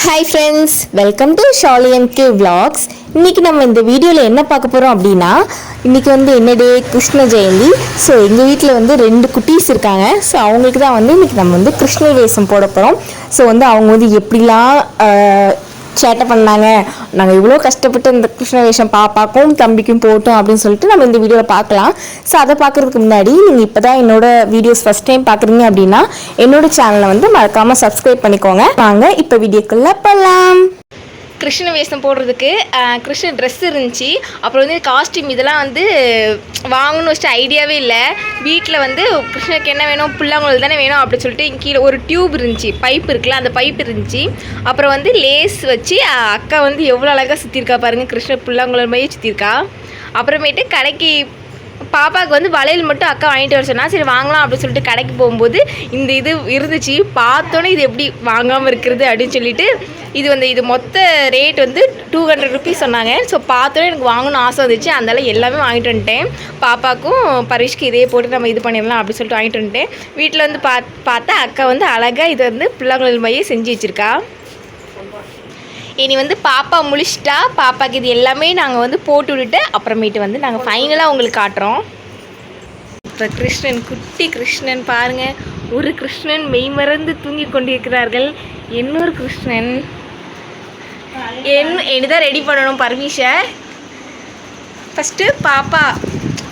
Hi friends, welcome to Shali and K Vlogs. இன்னைக்கு நம்ம இந்த வீடியோவில் என்ன பார்க்க போகிறோம் அப்படின்னா, இன்னைக்கு என்ன டே, கிருஷ்ண ஜெயந்தி. ஸோ எங்கள் வீட்டில் 2 குட்டீஸ் இருக்காங்க. ஸோ அவங்களுக்கு தான் இன்னைக்கு நம்ம கிருஷ்ண வேஷம் போட போகிறோம். ஸோ அவங்க எப்படிலாம் சேட்டை பண்ணாங்க, நாங்கள் இவ்வளோ கஷ்டப்பட்டு இந்த கிருஷ்ண வேஷம் பாப்பாக்கும் தம்பிக்கும் போட்டோம் அப்படின்னு சொல்லிட்டு நம்ம இந்த வீடியோவில் பார்க்கலாம். ஸோ அதை பார்க்குறதுக்கு முன்னாடி நீங்கள் இப்போ தான் என்னோட வீடியோஸ் ஃபஸ்ட் டைம் பார்க்குறீங்க அப்படின்னா என்னோட சேனலை மறக்காமல் சப்ஸ்கிரைப் பண்ணிக்கோங்க. வாங்க இப்போ வீடியோக்குள்ளே போகலாம். கிருஷ்ண வேஷம் போடுறதுக்கு கிருஷ்ண ட்ரெஸ் இருந்துச்சு. அப்புறம் காஸ்டியூம் இதெல்லாம் வாங்கணும்னு வச்சுட்டு ஐடியாவே இல்லை. வீட்டில் கிருஷ்ணருக்கு என்ன வேணும், புல்லாங்குழல் தானே வேணும் அப்படின்னு சொல்லிட்டு கீழே ஒரு டியூப் இருந்துச்சு, பைப் இருக்குல்ல, அந்த பைப் இருந்துச்சு. அப்புறம் லேஸ் வச்சு அக்கா எவ்வளோ அழகாக சுற்றிருக்கா பாருங்கள், கிருஷ்ண புல்லாங்குழல் மாதிரியே சுற்றிருக்கா. அப்புறமேட்டு கடைக்கு பாப்பாவுக்கு வளையல் மட்டும் அக்கா வாங்கிட்டு வர சொன்னால் சரி வாங்கலாம் அப்படின்னு சொல்லிட்டு கடைக்கு போகும்போது இது இருந்துச்சு. பார்த்தோன்னே இது எப்படி வாங்காமல் இருக்கிறது அப்படின்னு சொல்லிட்டு இது மொத்த ரேட் 200 ருபீஸ் சொன்னாங்க. ஸோ பார்த்தோன்னே எனக்கு வாங்கணும்னு ஆசை வந்துச்சு. அதனால எல்லாமே வாங்கிட்டு வந்துட்டேன். பாப்பாவுக்கும் பரிஷ்க்கு இதே போட்டு நம்ம இது பண்ணிடலாம் அப்படின்னு சொல்லிட்டு வாங்கிட்டு வந்துட்டேன். வீட்டில் பார்த்தா அக்கா அழகாக இது புல்லாங்குழல் மையே செஞ்சு வச்சுருக்கா. இனி பாப்பா முழிச்சிட்டா. பாப்பாவுக்கு இது எல்லாமே நாங்கள் போட்டு விட்டுட்டு அப்புறமேட்டு நாங்கள் ஃபைனலாக உங்களுக்கு காட்டுறோம். இப்போ கிருஷ்ணன், குட்டி கிருஷ்ணன் பாருங்கள். ஒரு கிருஷ்ணன் மெய் மறந்து தூங்கி கொண்டிருக்கிறார்கள். இன்னொரு கிருஷ்ணன் என்னதான் ரெடி பண்ணணும் பர்மிஷன். ஃபஸ்ட்டு பாப்பா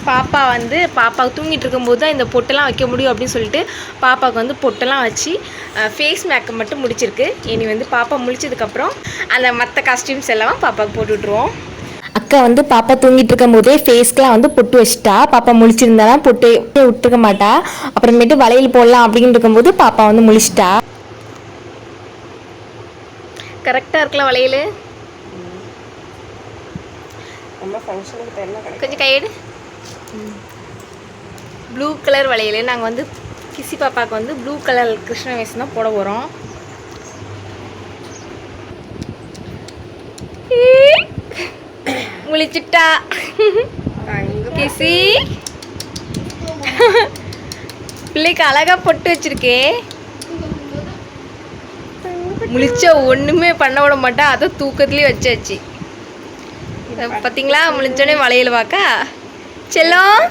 பாப்பா தூங்கிட்டு இருக்கும்போது தான் இந்த பொட்டெல்லாம் வைக்க முடியும் அப்படின்னு சொல்லிட்டு பாப்பாவுக்கு பொட்டெல்லாம் வச்சு ஃபேஸ் மேக்கப் மட்டும் முடிச்சிருக்கு. இனி பாப்பா முடிச்சதுக்கப்புறம் அந்த மற்ற காஸ்டியூம்ஸ் எல்லாம் பாப்பாவுக்கு போட்டு விட்ருவோம். அக்கா பாப்பா தூங்கிட்டு இருக்கும் போதே ஃபேஸ்க்கெலாம் பொட்டு வச்சுட்டா. பாப்பா முழிச்சிருந்தாலாம் பொட்டு விட்டுருக்க மாட்டா. அப்புறமேட்டு வளையல் போடலாம் அப்படின்னு இருக்கும்போது பாப்பா முழிச்சிட்டா. கரெக்டாக இருக்கலாம் வளையல். கொஞ்சம் கையெடு. ப்ளூ கலர் வளையல். நாங்கள் கிசி பாப்பாவுக்கு ப்ளூ கலர் கிருஷ்ண வேஷம் தான் போட போகிறோம். முழிச்சிட்டா கிசி. பிள்ளைக்கு அழகாக பொட்டு வச்சிருக்கே. முழிச்சா ஒன்றுமே பண்ண விட மாட்டா. அதை தூக்கத்துலேயே வச்சாச்சு. பார்த்தீங்களா, முழிச்சோடனே வளையல் வாக்கா செல்லம்.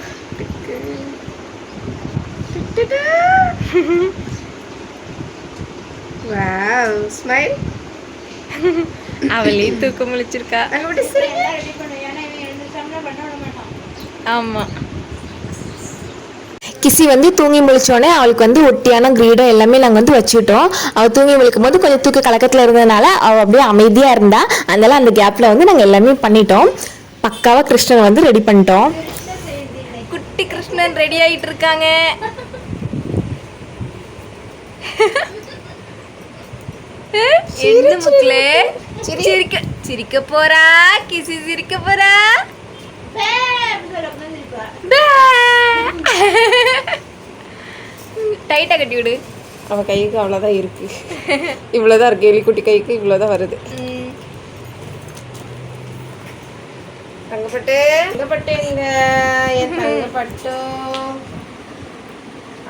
அவளே தூக்க முழிச்சிருக்கா. ஆமாம், கிசி தூங்கி முழிச்சோடனே அவளுக்கு ஒட்டியான கிரீடம் எல்லாமே நாங்கள் வச்சுட்டோம். அவள் தூங்கி முழிக்கும் போது கொஞ்சம் தூக்க கலக்கத்தில் இருந்ததுனால அவள் அப்படியே அமைதியாக இருந்தா. அதனால அந்த கேப்பில் நாங்கள் எல்லாமே பண்ணிட்டோம். பக்காவாக கிருஷ்ணன் ரெடி பண்ணிட்டோம். குட்டி கிருஷ்ணன் ரெடி ஆகிட்டு இருக்காங்க. சிரிக்க போறா கிசி, சிரிக்க போறா. டைட்டா கட்டி விடு. அவ கைக்கு அவ்வளோதான் இருக்கு. இவ்வளோதான் இருக்கு. எலிக்குட்டி கைக்கு இவ்வளோதான் வருது. தங்கப்பட்டு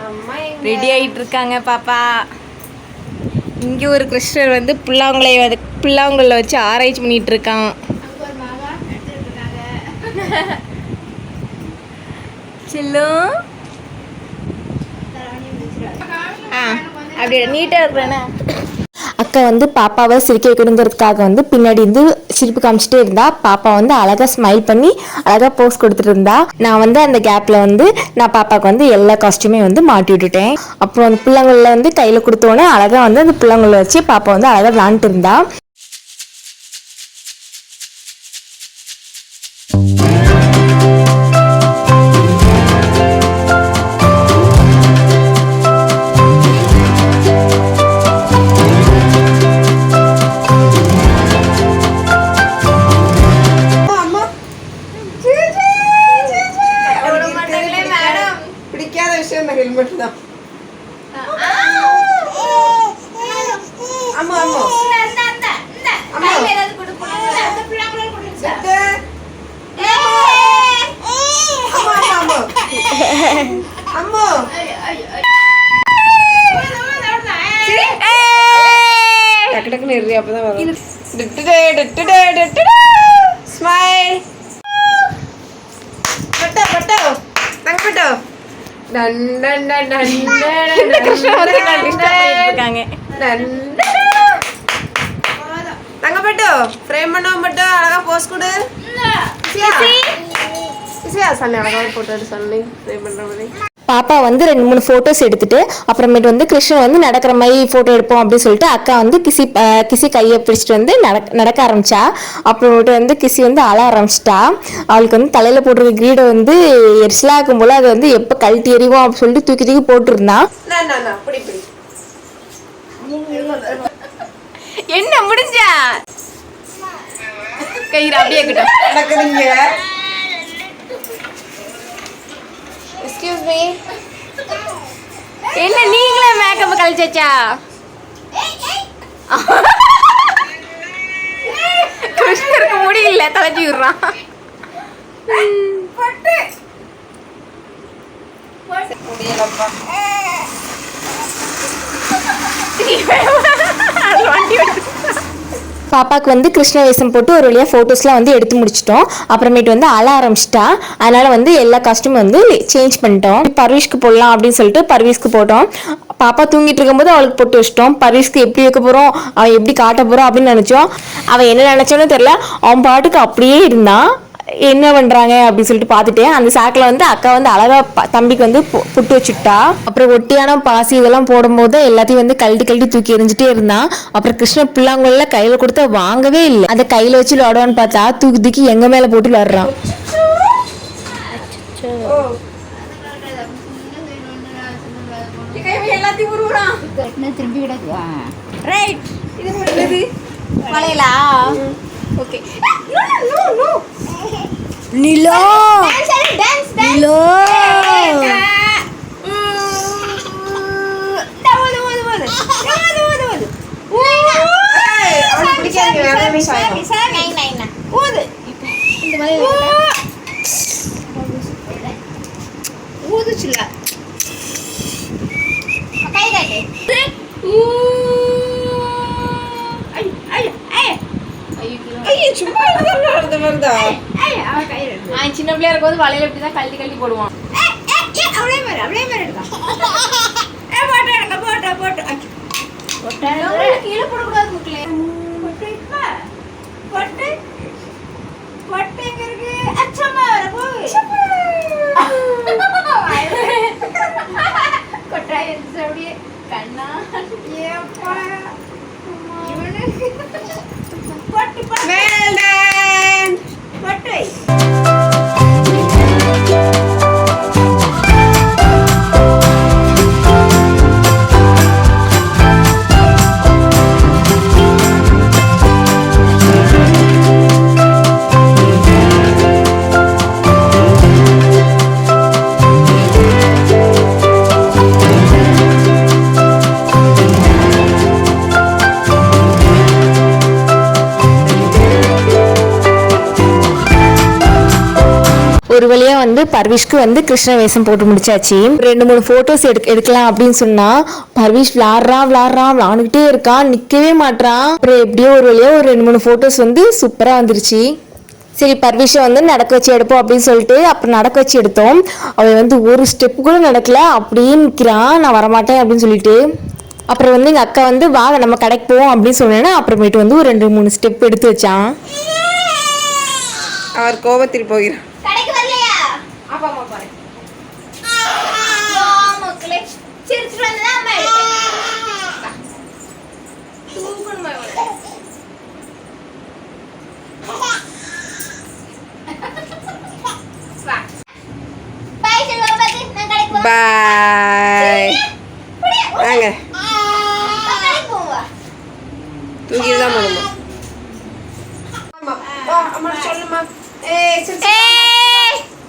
அம்மா ரெடி ஆகிட்டு இருக்காங்க பாப்பா. இங்கே ஒரு கிருஷ்ணர் புல்லாங்குழல வச்சு ஆராய்ச்சி பண்ணிட்டு இருக்கான். செல்லும் அப்படி நீட்டாக இருக்கிறேன்னா அக்கா பாப்பாவை சிரிக்க வைக்கணுங்கிறதுக்காக பின்னாடி சிரிப்பு காமிச்சிட்டே இருந்தா. பாப்பா அழகாக ஸ்மைல் பண்ணி அழகாக போஸ் கொடுத்துட்டு இருந்தா. நான் அந்த கேப்பில் நான் பாப்பாவுக்கு எல்லா காஸ்டியூமே மாட்டி விட்டுட்டேன். அப்புறம் புல்லாங்குழல கையில் கொடுத்தோன்னே அழகாக அந்த புல்லாங்குழல வச்சு பாப்பா அழகாக விளாண்டுட்டு இருந்தா. ஹெல்மெட் தான். அம்மா அம்மா அம்மா டக்கு டக்கு டக்குன்னு எறி அப்பதான் வரும். ஸ்மைல். பட்டோ பட்டோ தங்க பட்டோ. டன் டன் டன் டன் டன். கிருஷ்ணா வந்து என்ன டிஸ்டர்ப் பண்ணிட்டு இருக்காங்க. தங்க பட்டோ ஃப்ரேம் பண்ண மட்டும் அழகா போஸ் கொடு. சன்னி அழகா போட்டோ சன்னி ஃப்ரேம் பண்ற மாதிரி. பாப்பா வந்து 2-3 ஃபோட்டோஸ் எடுத்துட்டு அப்புறமேட்டு வந்து கிருஷ்ணன் வந்து நடக்கிற மாதிரி ஃபோட்டோ எடுப்போம் அப்படின்னு சொல்லிட்டு அக்கா வந்து கிசி கையை பிடிச்சிட்டு வந்து நடக்க ஆரம்பிச்சா. அப்புறமேட்டு வந்து கிசி வந்து அழ ஆரம்பிச்சிட்டா. அவளுக்கு வந்து தலையில் போட்டிருக்க கிரீடை வந்து எரிசலாக இருக்கும் போல் அதை வந்து எப்போ கழட்டி எறிவோம் அப்படின்னு சொல்லிட்டு தூக்கி தூக்கி போட்டுருந்தான். என்ன முடிஞ்சா கயிறு அப்படியே நடக்குதுங்க. Excuse me. என்ன நீங்களே மேக்கப் கழிச்சாச்சா? கிருஷ்ணருக்கு முடியல தலைச்சி விடுறான். முடியலப்பா. பாப்பாவுக்கு வந்து கிருஷ்ண வேஷம் போட்டு ஒரு வழியாக ஃபோட்டோஸ்லாம் வந்து எடுத்து முடிச்சிட்டோம். அப்புறமேட்டு வந்து அழ ஆரம்பிச்சிட்டா. அதனால் வந்து எல்லா காஸ்ட்யூம் வந்து சேஞ்ச் பண்ணிட்டோம். பர்வீஷ்க்கு போடலாம் அப்படின்னு சொல்லிட்டு பர்வீஷ்க்கு போட்டோம். பாப்பா தூங்கிட்டு இருக்கும்போது அவளுக்கு போட்டு வச்சிட்டோம். பர்வீஷ்க்கு எப்படி வைக்க போகிறோம், அவன் எப்படி காட்ட போகிறோம் அப்படின்னு நினச்சோம். அவன் என்ன நினச்சோன்னு தெரில, அவன் பாட்டுக்கு அப்படியே இருந்தான். என்ன பண்ணுறாங்க அப்படின்னு சொல்லிட்டு பார்த்துட்டேன். அந்த சாக்கில் வந்து அக்கா வந்து அழகாக தம்பிக்கு வந்து புட்டு வச்சுட்டா. அப்புறம் ஒட்டியான பாசி இதெல்லாம் போடும்போது எல்லாத்தையும் வந்து கழட்டி தூக்கி எறிஞ்சிட்டே இருந்தான். அப்புறம் கிருஷ்ண பிள்ளாங்கல்ல கையில் கொடுத்தா வாங்கவே இல்லை. அதை கையில் வச்சு விளாடுவான்னு பார்த்தா தூக்கி எங்கள் மேலே போட்டு விளாடுறான். திரும்பி கிடக்குவா. ரைட், இது பண்ணுறது வளையலா? ஓகே. நிலோ நிலோ ஊதுச்சுல சின்ன பிள்ளையா இருக்கும்போது வளையல இப்படிதான் கழட்டி போடுவான். கீழே போடக்கூடாது முக்கிலே. கொட்டாய் எடுத்து அப்படியே கண்ணா பட்டை. ஒரு வழியாக வந்து பர்வீஷ்க்கு வந்து கிருஷ்ண வேஷம் போட்டு முடிச்சாச்சு. 2-3 ஃபோட்டோஸ் எடுக்கலாம் அப்படின்னு சொன்னால் பர்வீஷ் விளாண்டுக்கிட்டே இருக்கான், நிற்கவே மாட்டான். அப்புறம் எப்படியோ ஒரு வழியாக ஒரு 2-3 ஃபோட்டோஸ் வந்து சூப்பராக வந்துருச்சு. சரி பர்வீஷை வந்து நடக்க வச்சு எடுப்போம் அப்படின்னு சொல்லிட்டு அப்புறம் நடக்க வச்சு எடுத்தோம். அவன் வந்து ஒரு ஸ்டெப்பு கூட நடக்கல, அப்படியே நிற்கிறான், நான் வரமாட்டேன் அப்படின்னு சொல்லிட்டு. அப்புறம் வந்து எங்கள் அக்கா வந்து வாங்க நம்ம கடைக்கு போவோம் அப்படின்னு சொன்னேன்னா அப்புறமேட்டு வந்து ஒரு 2-3 ஸ்டெப் எடுத்து வச்சான். அவர் கோபத்தில் போகிறார். அப்பா அம்மா பாரு. மக்களே சிரிச்சு வந்தா அம்மா தூக்கணுமா இவனை? பாய் சொல்லுங்க பாத்து நான் கடைக்கு போறேன். பாய். வாங்க. கடைக்கு போவா. தூக்கிட்டு தான் போகணுமா? அம்மா சொல்லுமா.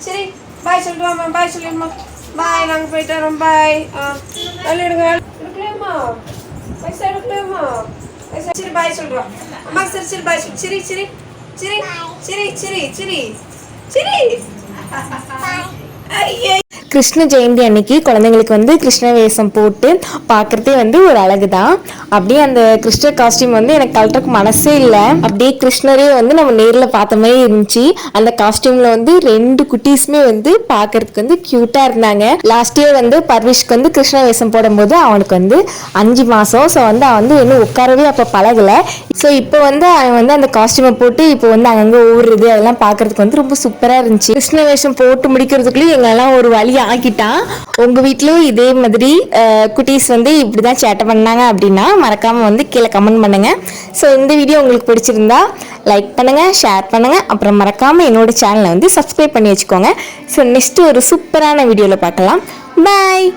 சரி பாய் சொல்லிட்டு வாமா. பாய் சொல்லிடுமா. பாய், நாங்கள் போயிட்டு வரோம். பாய். நல்ல எடுங்க. எடுக்கலையம்மா பைசா எடுக்கலையம்மா. சரி பாய் சொல்லிட்டு வா அம்மா. சரி பாய் சொல்லு. சரி சரி சரி சரி சரி சரி சரி. ஐயே கிருஷ்ண ஜெயந்தி அன்னைக்கு குழந்தைங்களுக்கு வந்து கிருஷ்ண வேஷம் போட்டு பார்க்குறதே வந்து ஒரு அழகு தான். அப்படியே அந்த கிருஷ்ணர் காஸ்டியூம் வந்து எனக்கு கலட்டுறதுக்கு மனசே இல்லை. அப்படியே கிருஷ்ணரே வந்து நம்ம நேரில் பார்த்த மாதிரி இருந்துச்சு. அந்த காஸ்டியூமில் வந்து 2 குட்டீஸுமே வந்து பார்க்கறதுக்கு வந்து க்யூட்டாக இருந்தாங்க. லாஸ்ட் இயர் வந்து பர்விஷ்க்கு வந்து கிருஷ்ண வேஷம் போடும்போது அவனுக்கு வந்து 5 மாதம். ஸோ வந்து அவன் வந்து இன்னும் உட்காரவே அப்போ பழகலை. ஸோ இப்போ வந்து அவன் வந்து அந்த காஸ்டியூமை போட்டு இப்போ வந்து அங்கங்கே ஓடுறது அதெல்லாம் பார்க்கறதுக்கு வந்து ரொம்ப சூப்பராக இருந்துச்சு. கிருஷ்ண வேஷம் போட்டு முடிக்கிறதுக்குள்ளேயும் எங்களெல்லாம் ஒரு வழி ஆக்கிட்டான். உங்கள் வீட்லேயும் இதே மாதிரி குட்டீஸ் வந்து இப்படி தான் சேட்டை பண்ணாங்க அப்படின்னா மறக்காமல் வந்து கீழே கமெண்ட் பண்ணுங்கள். ஸோ இந்த வீடியோ உங்களுக்கு பிடிச்சிருந்தா லைக் பண்ணுங்கள், ஷேர் பண்ணுங்கள், அப்புறம் மறக்காமல் என்னோட சேனலை வந்து சப்ஸ்கிரைப் பண்ணி வச்சுக்கோங்க. ஸோ நெக்ஸ்ட்டு ஒரு சூப்பரான வீடியோவில் பார்க்கலாம். பாய்.